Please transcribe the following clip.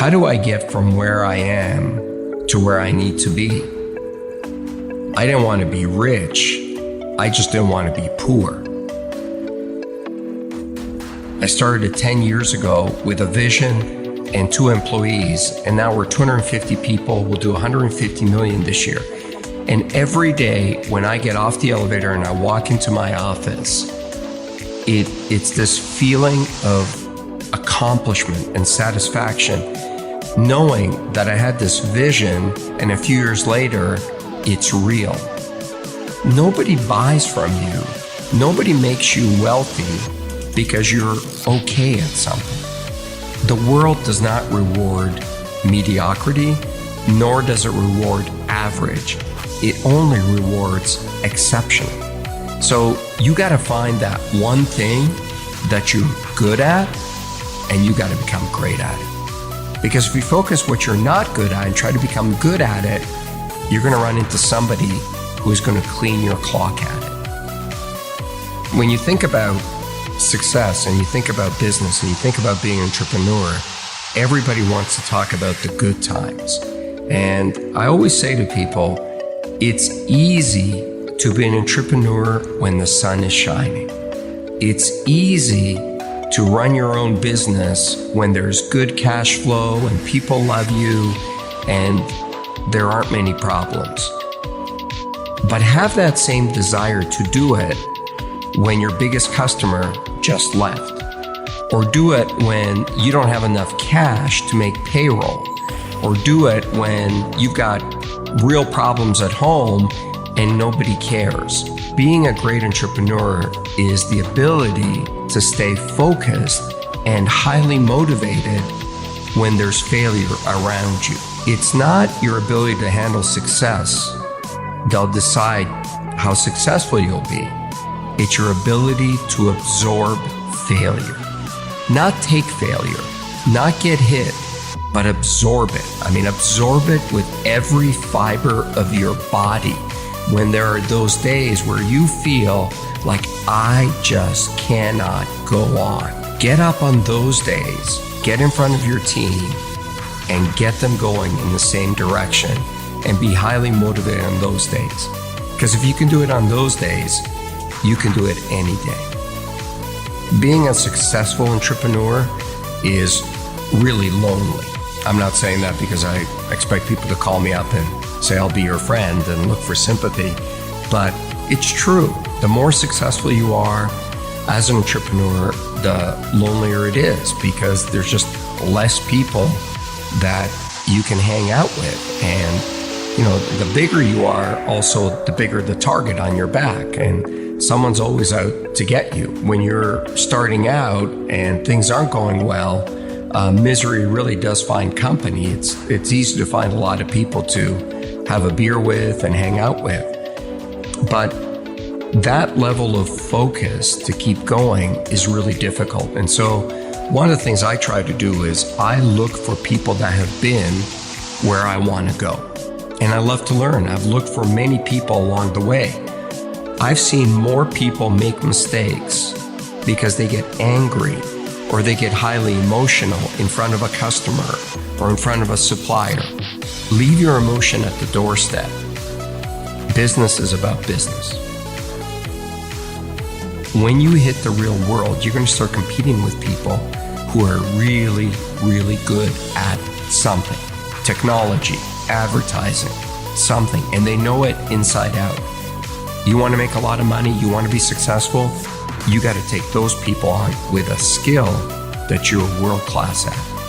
how do I get from where I am to where I need to be? I didn't want to be rich. I just didn't want to be poor. I started 10 years ago with a vision and 2 employees, and now we're 250 people. We'll do 150 million this year. And every day when I get off the elevator and I walk into my office, it's this feeling of accomplishment and satisfaction, knowing that I had this vision and a few years later, it's real. Nobody buys from you. Nobody makes you wealthy because you're okay at something. The world does not reward mediocrity, nor does it reward average. It only rewards exceptional. So you got to find that one thing that you're good at, and you got to become great at it. Because if you focus what you're not good at and try to become good at it, you're going to run into somebody who's going to clean your clock at it. When you think about success and you think about business and you think about being an entrepreneur, everybody wants to talk about the good times. And I always say to people, it's easy to be an entrepreneur when the sun is shining. It's easy to run your own business when there's good cash flow and people love you and there aren't many problems. But have that same desire to do it when your biggest customer just left, or do it when you don't have enough cash to make payroll, or do it when you've got real problems at home and nobody cares. Being a great entrepreneur is the ability to stay focused and highly motivated when there's failure around you. It's not your ability to handle success that'll decide how successful you'll be. It's your ability to absorb failure. Not take failure, not get hit, but absorb it. I mean, absorb it with every fiber of your body. When there are those days where you feel like, I just cannot go on. Get up on those days, get in front of your team, and get them going in the same direction, and be highly motivated on those days. Because if you can do it on those days, you can do it any day. Being a successful entrepreneur is really lonely. I'm not saying that because I expect people to call me up and say, I'll be your friend and look for sympathy. But it's true. The more successful you are as an entrepreneur, the lonelier it is, because there's just less people that you can hang out with. And, you know, the bigger you are, also the bigger the target on your back. And someone's always out to get you. When you're starting out and things aren't going well, misery really does find company. It's easy to find a lot of people to have a beer with and hang out with. But that level of focus to keep going is really difficult. And so one of the things I try to do is I look for people that have been where I want to go. And I love to learn. I've looked for many people along the way. I've seen more people make mistakes because they get angry or they get highly emotional in front of a customer or in front of a supplier. Leave your emotion at the doorstep. Business is about business. When you hit the real world, you're going to start competing with people who are really, really good at something. Technology, advertising, something, and they know it inside out. You want to make a lot of money, you want to be successful, you got to take those people on with a skill that you're world class at.